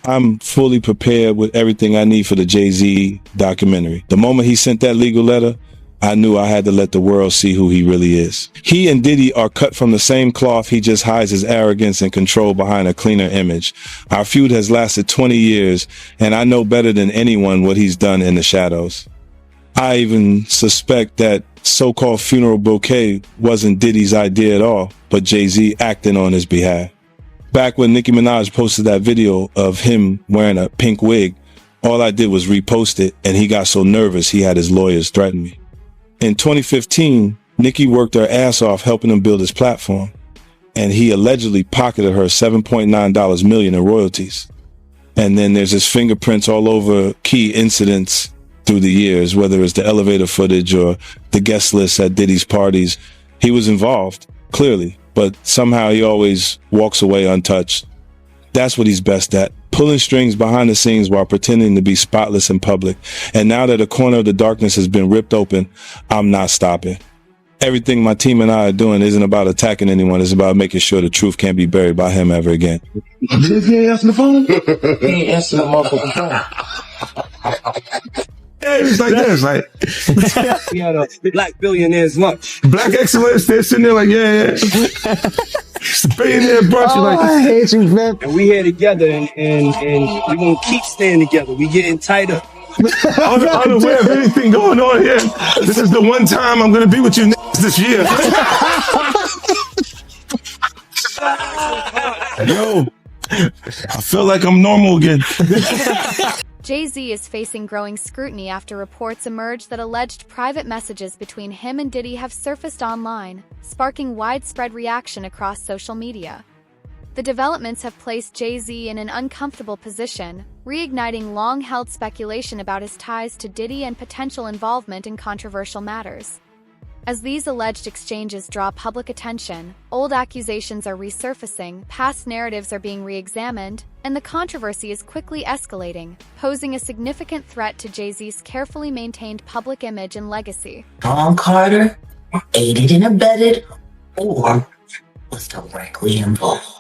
I'm fully prepared with everything I need for the Jay-Z documentary. The moment he sent that legal letter, I knew I had to let the world see who he really is. He and Diddy are cut from the same cloth. He just hides his arrogance and control behind a cleaner image. Our feud has lasted 20 years, and I know better than anyone what he's done in the shadows. I even suspect that so-called funeral bouquet wasn't Diddy's idea at all, but Jay-Z acting on his behalf. Back when Nicki Minaj posted that video of him wearing a pink wig, all I did was repost it, and he got so nervous he had his lawyers threaten me. In 2015, Nicki worked her ass off helping him build his platform, and he allegedly pocketed her $7.9 million in royalties. And then there's his fingerprints all over key incidents through the years, whether it's the elevator footage or the guest list at Diddy's parties. He was involved, clearly, but somehow he always walks away untouched. That's what he's best at, pulling strings behind the scenes while pretending to be spotless in public. And now that a corner of the darkness has been ripped open, I'm not stopping. Everything my team and I are doing isn't about attacking anyone. It's about making sure the truth can't be buried by him ever again. He ain't answering the phone? He ain't answering the motherfucking phone. Yeah, it's like that. It's like we had a black billionaire's lunch. Black excellence. They're sitting there like, yeah. It's a billionaire brunch. Like, I hate you, man. And we here together, and we're gonna keep staying together. We getting tighter. Unaware of anything going on here. This is the one time I'm gonna be with you this year. Yo, I feel like I'm normal again. Jay-Z is facing growing scrutiny after reports emerged that alleged private messages between him and Diddy have surfaced online, sparking widespread reaction across social media. The developments have placed Jay-Z in an uncomfortable position, reigniting long-held speculation about his ties to Diddy and potential involvement in controversial matters. As these alleged exchanges draw public attention, old accusations are resurfacing, past narratives are being re-examined, and the controversy is quickly escalating, posing a significant threat to Jay-Z's carefully maintained public image and legacy. Sean Carter aided and abetted or was directly involved.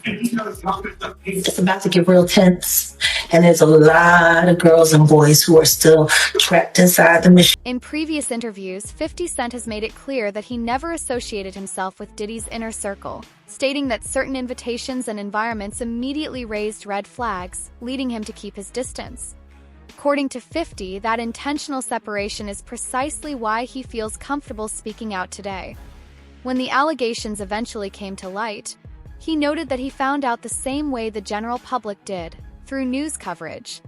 It's about to get real tense, and there's a lot of girls and boys who are still trapped inside the machine. In previous interviews, 50 Cent has made it clear that he never associated himself with Diddy's inner circle, stating that certain invitations and environments immediately raised red flags, leading him to keep his distance. According to 50, that intentional separation is precisely why he feels comfortable speaking out today. When the allegations eventually came to light, he noted that he found out the same way the general public did, through news coverage.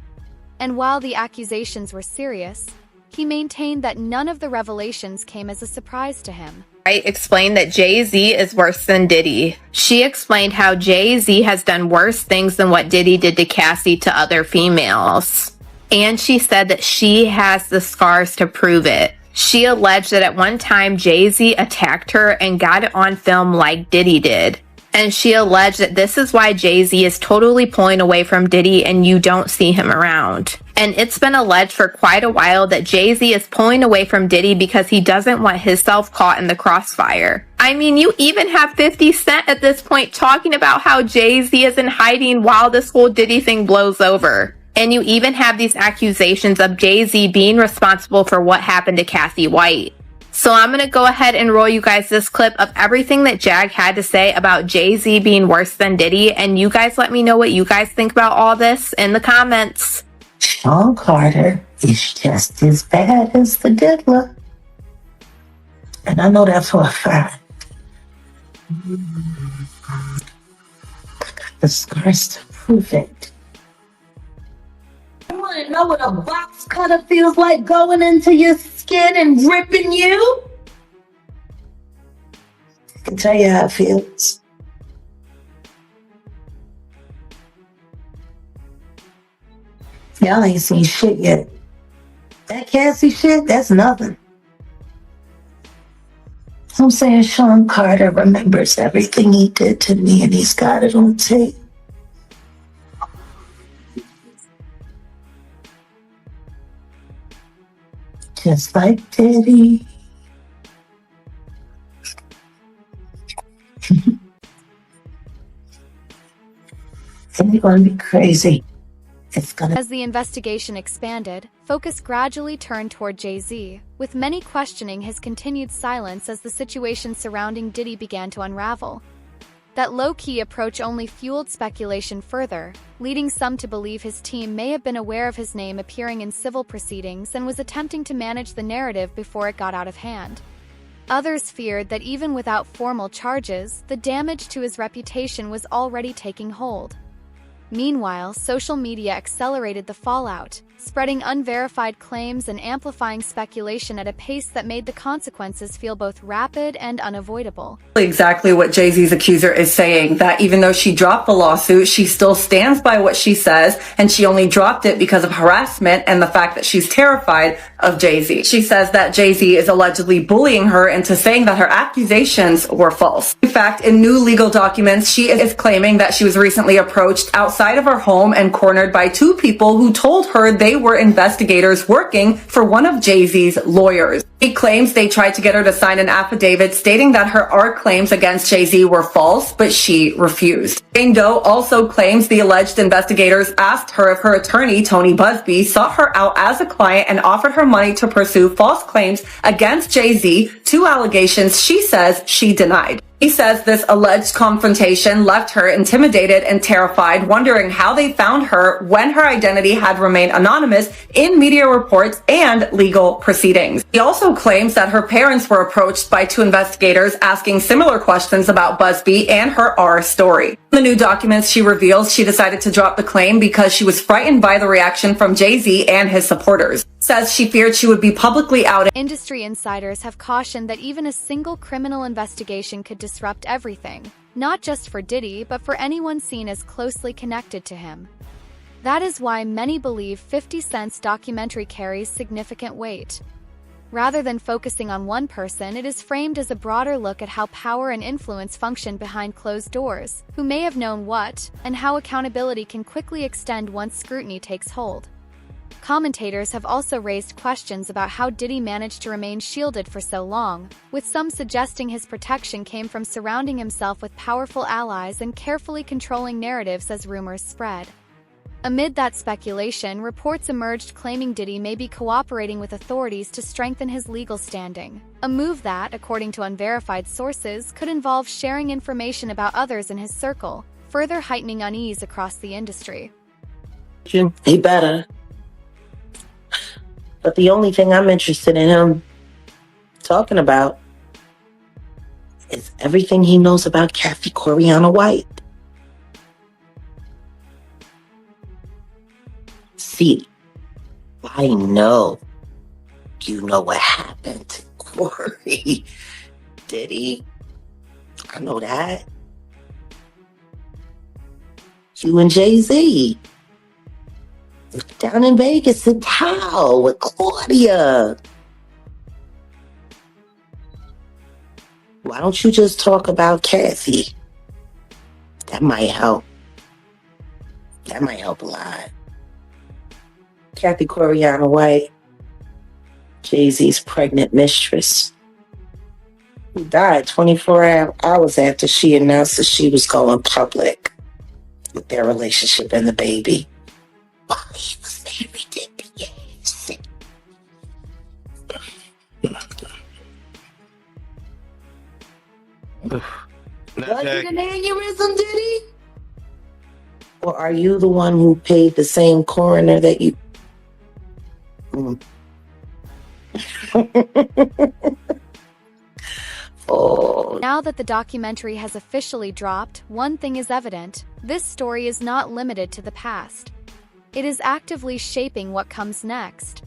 And while the accusations were serious, he maintained that none of the revelations came as a surprise to him. Explained that Jay-Z is worse than Diddy. She explained how Jay-Z has done worse things than what Diddy did to Cassie to other females. And she said that she has the scars to prove it. She alleged that at one time Jay-Z attacked her and got it on film like Diddy did. And she alleged that this is why Jay-Z is totally pulling away from Diddy and you don't see him around. And it's been alleged for quite a while that Jay-Z is pulling away from Diddy because he doesn't want himself caught in the crossfire. I mean, you even have 50 Cent at this point talking about how Jay-Z is in hiding while this whole Diddy thing blows over. And you even have these accusations of Jay-Z being responsible for what happened to Cassie White. So I'm going to go ahead and roll you guys this clip of everything that Jag had to say about Jay-Z being worse than Diddy. And you guys let me know what you guys think about all this in the comments. Sean Carter is just as bad as the diddler. And I know that for a fact. I got the scars to prove it. You want to know what a box cutter feels like going into your skin and ripping you? I can tell you how it feels. Y'all ain't seen shit yet. That Cassie shit, that's nothing. So I'm saying Sean Carter remembers everything he did to me and he's got it on tape. Just like Diddy. It's gonna be crazy. It's gonna. As the investigation expanded, focus gradually turned toward Jay-Z, with many questioning his continued silence as the situation surrounding Diddy began to unravel. That low-key approach only fueled speculation further, leading some to believe his team may have been aware of his name appearing in civil proceedings and was attempting to manage the narrative before it got out of hand. Others feared that even without formal charges, the damage to his reputation was already taking hold. Meanwhile, social media accelerated the fallout, spreading unverified claims and amplifying speculation at a pace that made the consequences feel both rapid and unavoidable. Exactly what Jay-Z's accuser is saying, that even though she dropped the lawsuit, she still stands by what she says, and she only dropped it because of harassment and the fact that she's terrified of Jay-Z. She says that Jay-Z is allegedly bullying her into saying that her accusations were false. In fact, in new legal documents, she is claiming that she was recently approached outside of her home and cornered by two people who told her they were investigators working for one of Jay-Z's lawyers. She claims they tried to get her to sign an affidavit stating that her art claims against Jay-Z were false, but she refused. Jane Doe also claims the alleged investigators asked her if her attorney, Tony Busby, sought her out as a client and offered her money to pursue false claims against Jay-Z, two allegations she says she denied. He says this alleged confrontation left her intimidated and terrified, wondering how they found her when her identity had remained anonymous in media reports and legal proceedings. He also claims that her parents were approached by two investigators asking similar questions about Busby and her R story. In the new documents, she reveals she decided to drop the claim because she was frightened by the reaction from Jay-Z and his supporters. Says she feared she would be publicly outed. Industry insiders have cautioned that even a single criminal investigation could disrupt everything, not just for Diddy, but for anyone seen as closely connected to him. That is why many believe 50 Cent's documentary carries significant weight. Rather than focusing on one person, it is framed as a broader look at how power and influence function behind closed doors, who may have known what, and how accountability can quickly extend once scrutiny takes hold. Commentators have also raised questions about how Diddy managed to remain shielded for so long, with some suggesting his protection came from surrounding himself with powerful allies and carefully controlling narratives as rumors spread. Amid that speculation, reports emerged claiming Diddy may be cooperating with authorities to strengthen his legal standing, a move that, according to unverified sources, could involve sharing information about others in his circle, further heightening unease across the industry. He better. But the only thing I'm interested in him talking about is everything he knows about Kathy Coriana White. See, I know you know what happened to Corey. Diddy, I know that. You and Jay-Z. Down in Vegas in Tao with Claudia. Why don't you just talk about Kathy? That might help. That might help a lot. Kathy Coriana White, Jay-Z's pregnant mistress, who died 24 hours after she announced that she was going public with their relationship and the baby. Oh, he was married to Beyonce. Was it an aneurysm, Diddy? Or are you the one who paid the same coroner that you... Oh. Now that the documentary has officially dropped, one thing is evident: this story is not limited to the past. It is actively shaping what comes next.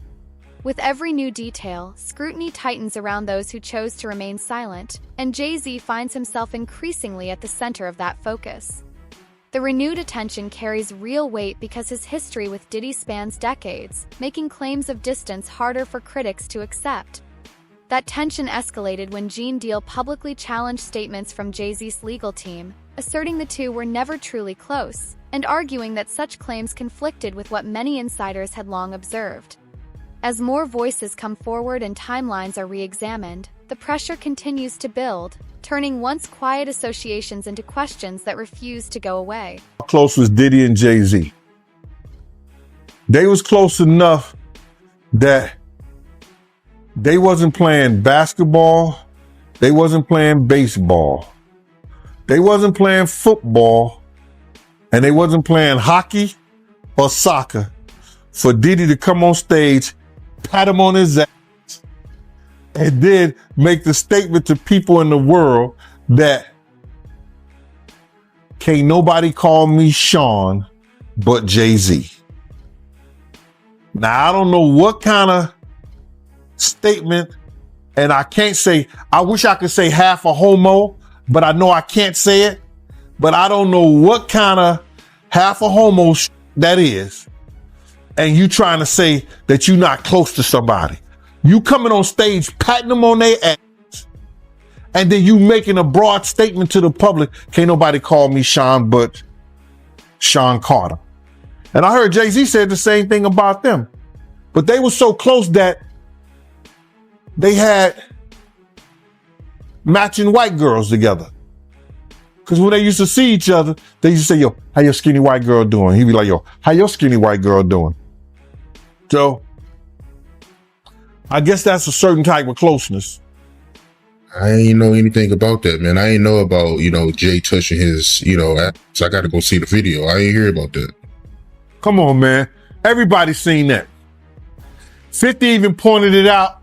With every new detail, scrutiny tightens around those who chose to remain silent, and Jay-Z finds himself increasingly at the center of that focus. The renewed attention carries real weight because his history with Diddy spans decades, making claims of distance harder for critics to accept. That tension escalated when Gene Deal publicly challenged statements from Jay-Z's legal team, asserting the two were never truly close, and arguing that such claims conflicted with what many insiders had long observed. As more voices come forward and timelines are re-examined, the pressure continues to build, turning once quiet associations into questions that refuse to go away. How close was Diddy and Jay-Z? They was close enough that they wasn't playing basketball, they wasn't playing baseball, they wasn't playing football, and they wasn't playing hockey or soccer for Diddy to come on stage, pat him on his ass, and then make the statement to people in the world that can't nobody call me Sean but Jay-Z. Now, I don't know what kind of statement, and I can't say, I wish I could say half a homo, but I know I can't say it, but I don't know what kind of half a homo that is. And you trying to say that you're not close to somebody. You coming on stage, patting them on their ass, and then you making a broad statement to the public, can't nobody call me Sean but Sean Carter. And I heard Jay-Z said the same thing about them. But they were so close that they had matching white girls together. Because when they used to see each other, they used to say, yo, how your skinny white girl doing? He'd be like, yo, how your skinny white girl doing? So I guess that's a certain type of closeness. I ain't know anything about that, man. I ain't know about, Jay touching his, ass. I got to go see the video. I ain't hear about that. Come on, man. Everybody's seen that. 50 even pointed it out.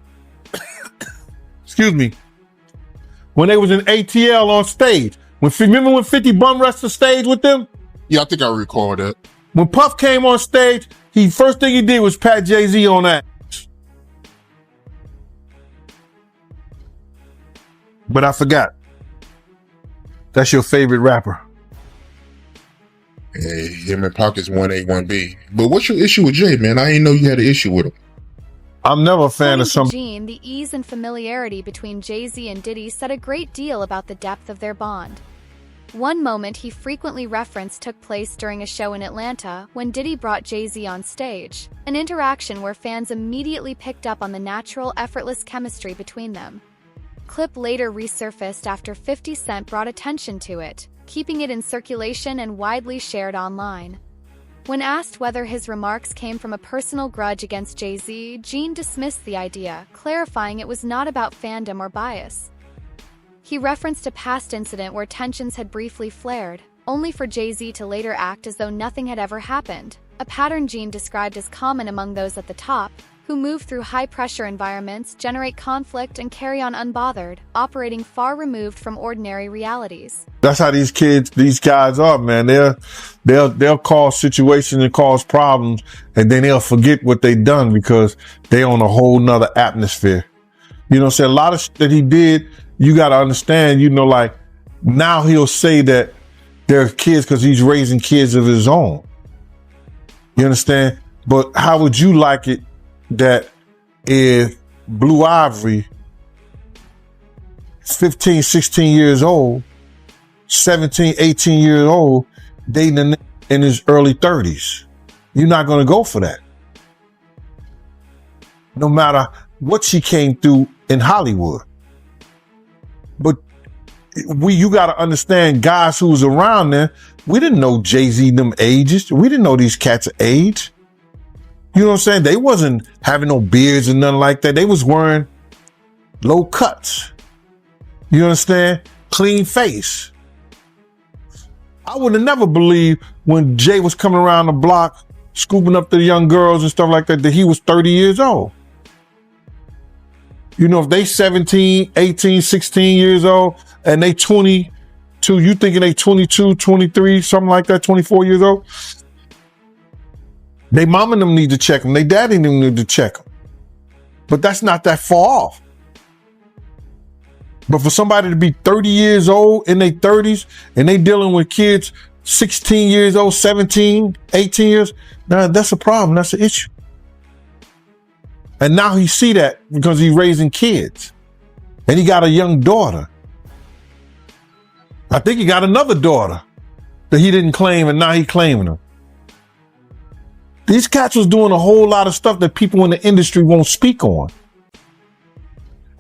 Excuse me. When they was in ATL on stage. Remember when 50 bum rushed the stage with them? Yeah, I think I recall that. When Puff came on stage, first thing he did was pat Jay-Z on that. But I forgot. That's your favorite rapper. Hey, him and Pockets 1A, 1B. But what's your issue with Jay, man? I ain't know you had an issue with him. I'm never a fan of some. Gene, the ease and familiarity between Jay-Z and Diddy said a great deal about the depth of their bond. One moment he frequently referenced took place during a show in Atlanta when Diddy brought Jay-Z on stage, an interaction where fans immediately picked up on the natural, effortless chemistry between them. Clip later resurfaced after 50 Cent brought attention to it, keeping it in circulation and widely shared online. When asked whether his remarks came from a personal grudge against Jay-Z, Gene dismissed the idea, clarifying it was not about fandom or bias. He referenced a past incident where tensions had briefly flared, only for Jay-Z to later act as though nothing had ever happened, a pattern Gene described as common among those at the top, who move through high-pressure environments, generate conflict, and carry on unbothered, operating far removed from ordinary realities. That's how these guys are, man. They'll cause situations and cause problems, and then they'll forget what they done because they on a whole nother atmosphere. You know what I'm saying? A lot of shit that he did, you got to understand, like now he'll say that they're kids because he's raising kids of his own. You understand? But how would you like it that if Blue Ivory, 15, 16 years old, 17, 18 years old, dating in his early 30s? You're not going to go for that. No matter what she came through in Hollywood. But you got to understand, guys who was around there, we didn't know Jay-Z them ages. We didn't know these cats' age. You know what I'm saying? They wasn't having no beards and nothing like that. They was wearing low cuts. You understand? Clean face. I would have never believed when Jay was coming around the block, scooping up the young girls and stuff like that he was 30 years old. You know, if they 17, 18, 16 years old and they 22, you thinking they 22, 23, something like that, 24 years old? They mom and them need to check them. They daddy and them need to check them. But that's not that far off. But for somebody to be 30 years old in their 30s and they dealing with kids 16 years old, 17, 18 years, now that's a problem. That's an issue. And now he see that because he's raising kids. And he got a young daughter. I think he got another daughter that he didn't claim and now he claiming her. These cats was doing a whole lot of stuff that people in the industry won't speak on.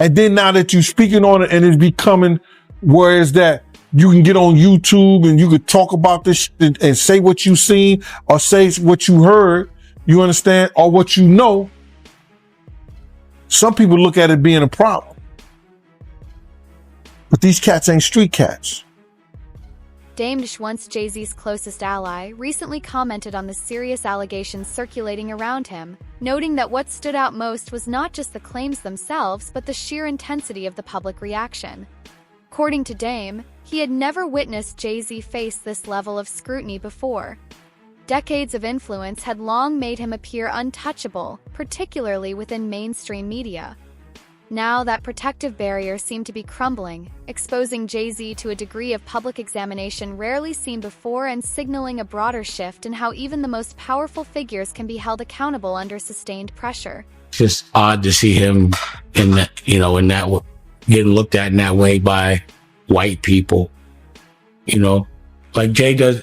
And then now that you're speaking on it and it's becoming Whereas that you can get on YouTube and you could talk about this and say what you seen or say what you heard, you understand, or what you know. Some people look at it being a problem. But these cats ain't street cats. Dame Dash, once Jay-Z's closest ally, recently commented on the serious allegations circulating around him, noting that what stood out most was not just the claims themselves, but the sheer intensity of the public reaction. According to Dame, he had never witnessed Jay-Z face this level of scrutiny before. Decades of influence had long made him appear untouchable, particularly within mainstream media. Now that protective barrier seemed to be crumbling, exposing Jay-Z to a degree of public examination rarely seen before and signaling a broader shift in how even the most powerful figures can be held accountable under sustained pressure. It's just odd to see him in that, getting looked at in that way by white people, like Jay does,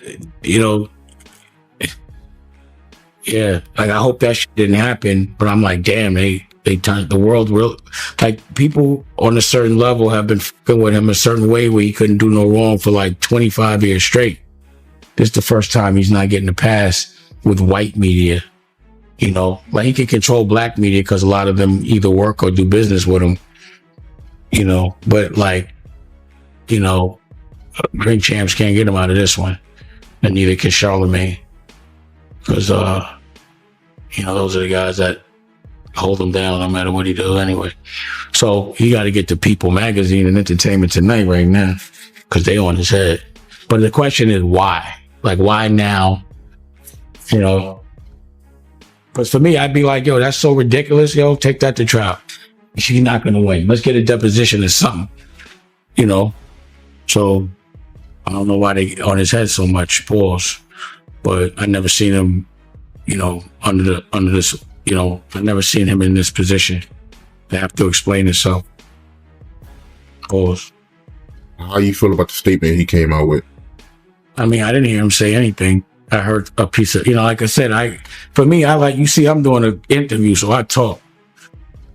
yeah, like I hope that shit didn't happen, but I'm like, damn, they turned the world real, like people on a certain level have been fucking with him a certain way where he couldn't do no wrong for like 25 years straight. This is the first time he's not getting a pass with white media, like he can control black media because a lot of them either work or do business with him, but like, Drink Champs can't get him out of this one, and neither can Charlemagne, because those are the guys that hold him down no matter what he does anyway. So he got to get to People Magazine and Entertainment Tonight right now because they on his head. But the question is why? Like why now? Because for me, I'd be like, yo, that's so ridiculous. Yo, take that to trial. She's not going to win. Let's get a deposition or something. So I don't know why they on his head so much, pause. But I never seen him, under this, I never seen him in this position. They have to explain himself. Pause. How you feel about the statement he came out with? I mean, I didn't hear him say anything. I heard a piece of, like I said, I'm doing an interview, so I talk.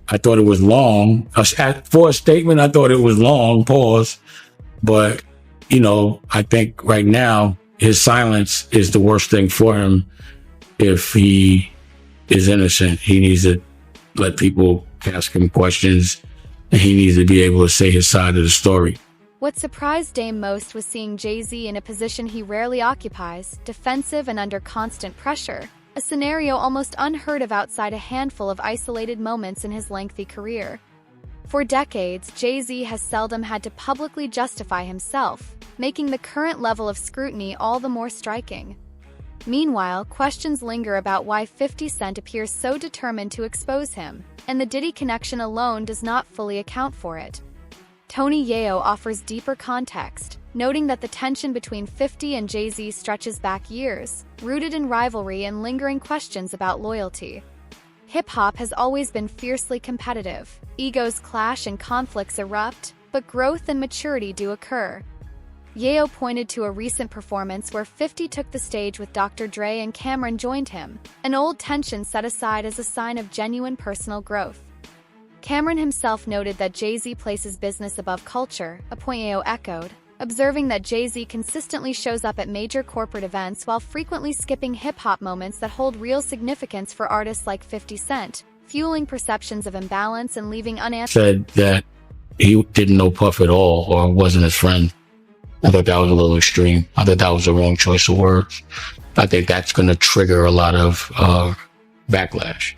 I thought it was long. For a statement, I thought it was long, pause. But, I think right now, his silence is the worst thing for him. If he is innocent, he needs to let people ask him questions, and he needs to be able to say his side of the story. What surprised Dame most was seeing Jay-Z in a position he rarely occupies, defensive and under constant pressure, a scenario almost unheard of outside a handful of isolated moments in his lengthy career. For decades, Jay-Z has seldom had to publicly justify himself, making the current level of scrutiny all the more striking. Meanwhile, questions linger about why 50 Cent appears so determined to expose him, and the Diddy connection alone does not fully account for it. Tony Yeo offers deeper context, noting that the tension between 50 and Jay-Z stretches back years, rooted in rivalry and lingering questions about loyalty. Hip-hop has always been fiercely competitive. Egos clash and conflicts erupt, but growth and maturity do occur. Yeo pointed to a recent performance where 50 took the stage with Dr. Dre and Cameron joined him, an old tension set aside as a sign of genuine personal growth. Cameron himself noted that Jay-Z places business above culture, a point Yeo echoed, observing that Jay-Z consistently shows up at major corporate events while frequently skipping hip-hop moments that hold real significance for artists like 50 Cent, fueling perceptions of imbalance and leaving unanswered. Said that he didn't know Puff at all or wasn't his friend. I thought that was a little extreme. I thought that was the wrong choice of words. I think that's going to trigger a lot of backlash.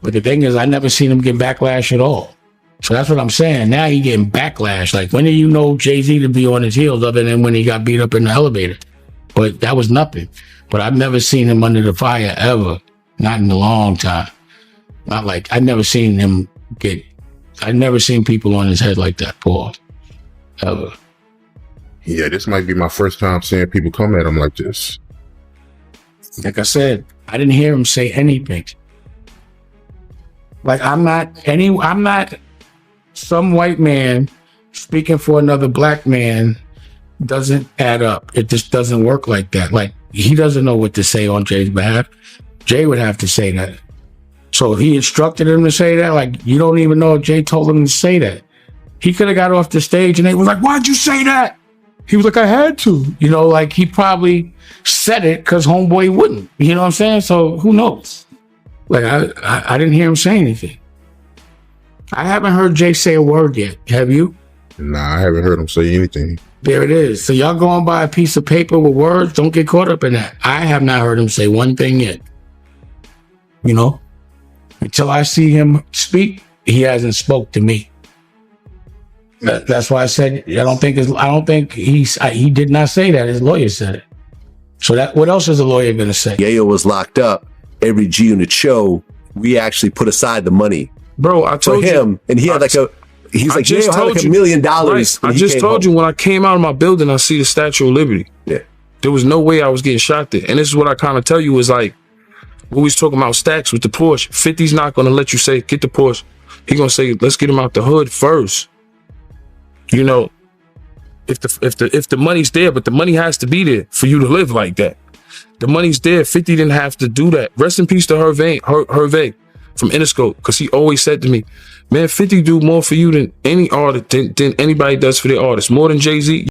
But the thing is, I never seen him get backlash at all. So that's what I'm saying. Now he getting backlash. Like, when did you know Jay-Z to be on his heels other than when he got beat up in the elevator? But that was nothing. But I've never seen him under the fire ever. Not in a long time. Not like, I've never seen people on his head like that, Paul. Ever. Yeah, this might be my first time seeing people come at him like this. Like I said, I didn't hear him say anything. Like, I'm not some white man speaking for another black man. Doesn't add up. It just doesn't work like that. Like, he doesn't know what to say on Jay's behalf. Jay would have to say that. So if he instructed him to say that, like, you don't even know if Jay told him to say that. He could have got off the stage and they was like, why'd you say that? He was like, I had to. You know, like he probably said it because homeboy wouldn't. You know what I'm saying? So who knows? Like I didn't hear him say anything. I haven't heard Jay say a word yet. Have you? Nah, I haven't heard him say anything. There it is. So y'all going by a piece of paper with words. Don't get caught up in that. I have not heard him say one thing yet. You know, until I see him speak, he hasn't spoke to me. That's why I said I don't think he did not say that. His lawyer said it. So that what else is the lawyer gonna say? Yayo was locked up. Every G Unit show, we actually put aside the money, bro. I told for him, and he had like a. He's like, Yayo had like $1 million. Right. I just told you when I came out of my building, I see the Statue of Liberty. Yeah, there was no way I was getting shot there. And this is what I kind of tell you is like, we was talking about stacks with the Porsche. 50's not gonna let you say get the Porsche. He gonna say let's get him out the hood first. You know, if the money's there, but the money has to be there for you to live like that. The money's there. 50 didn't have to do that. Rest in peace to Hervé from Interscope, because he always said to me, man, 50 do more for you than any artist, than anybody does for their artists, more than Jay-Z.